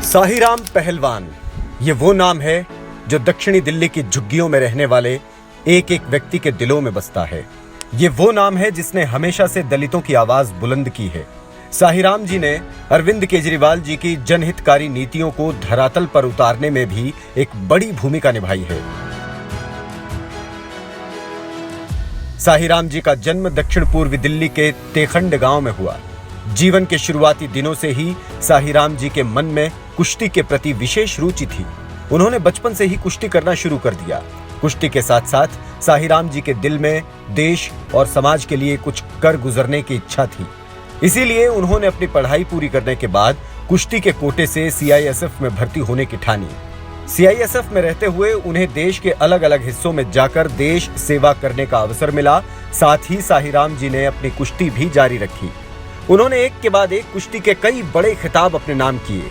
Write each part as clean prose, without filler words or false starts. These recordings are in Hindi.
साहिराम पहलवान, ये वो नाम है जो दक्षिणी दिल्ली की झुग्गियों में रहने वाले एक एक व्यक्ति के दिलों में बसता है। ये वो नाम है जिसने हमेशा से दलितों की आवाज बुलंद की है। साहिराम जी ने अरविंद केजरीवाल जी की जनहितकारी नीतियों को धरातल पर उतारने में भी एक बड़ी भूमिका निभाई है। साहिराम जी का जन्म दक्षिण पूर्वी दिल्ली के तेखंड गांव में हुआ। जीवन के शुरुआती दिनों से ही साहिराम जी के मन में कुश्ती के प्रति विशेष रुचि थी। उन्होंने बचपन से ही कुश्ती करना शुरू कर दिया। कुश्ती के साथ साथ साहिराम जी के दिल में देश और समाज के लिए कुछ कर गुजरने की इच्छा थी। इसीलिए उन्होंने अपनी पढ़ाई पूरी करने के बाद कुश्ती के कोटे से सीआईएसएफ में भर्ती होने की ठानी। सीआईएसएफ में रहते हुए उन्हें देश के अलग अलग हिस्सों में जाकर देश सेवा करने का अवसर मिला। साथ ही साहिराम जी ने अपनी कुश्ती भी जारी रखी। उन्होंने एक के बाद एक कुश्ती के कई बड़े खिताब अपने नाम किए।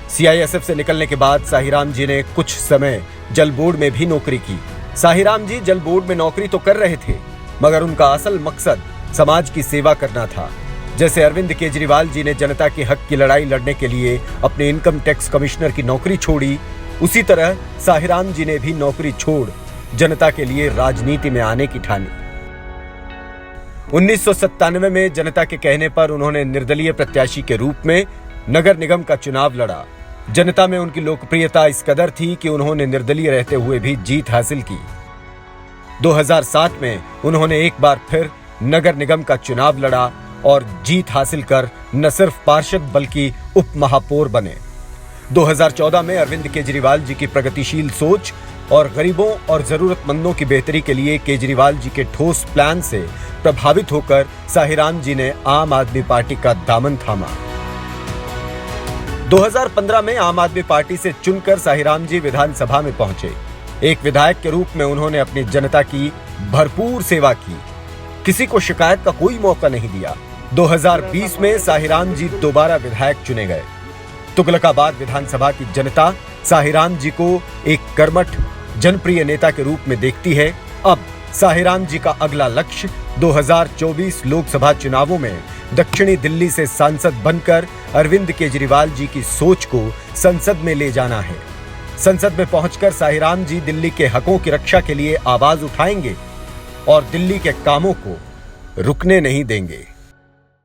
सीआईएसएफ से निकलने के बाद साहिराम जी ने कुछ समय जल बोर्ड में भी नौकरी की। साहिराम जी जल बोर्ड में नौकरी तो कर रहे थे, मगर उनका असल मकसद समाज की सेवा करना था। जैसे अरविंद केजरीवाल जी ने जनता के हक की लड़ाई लड़ने के लिए अपने इनकम टैक्स कमिश्नर की नौकरी छोड़ी, उसी तरह साहिराम जी ने भी नौकरी छोड़ जनता के लिए राजनीति में आने की ठानी। 1997 में जनता के कहने पर उन्होंने निर्दलीय प्रत्याशी के रूप में नगर निगम का चुनाव लड़ा। जनता में उनकी लोकप्रियता इस कदर थी कि उन्होंने निर्दलीय रहते हुए भी जीत हासिल की। 2007 में उन्होंने एक बार फिर नगर निगम का चुनाव लड़ा और जीत हासिल कर न सिर्फ पार्षद बल्कि उप महापौर बने। 2014 में अरविंद केजरीवाल जी की प्रगतिशील सोच और गरीबों और जरूरतमंदों की बेहतरी के लिए केजरीवाल जी के ठोस प्लान से प्रभावित होकर साहिराम जी ने आम आदमी पार्टी का दामन थामा। 2015 में आम आदमी पार्टी से चुनकर साहिराम जी विधानसभा में पहुंचे। एक विधायक के रूप में उन्होंने अपनी जनता की भरपूर सेवा की। किसी को शिकायत का कोई मौका नहीं दिया। 2020 में साहिराम जी दोबारा विधायक चुने गए। तुगलकाबाद विधानसभा की जनता साहिराम जी को एक कर्मठ जनप्रिय नेता के रूप में देखती है। अब साहिराम जी का अगला लक्ष्य 2024 लोकसभा चुनावों में दक्षिणी दिल्ली से सांसद बनकर अरविंद केजरीवाल जी की सोच को संसद में ले जाना है। संसद में पहुंचकर साहिराम जी दिल्ली के हकों की रक्षा के लिए आवाज उठाएंगे और दिल्ली के कामों को रुकने नहीं देंगे।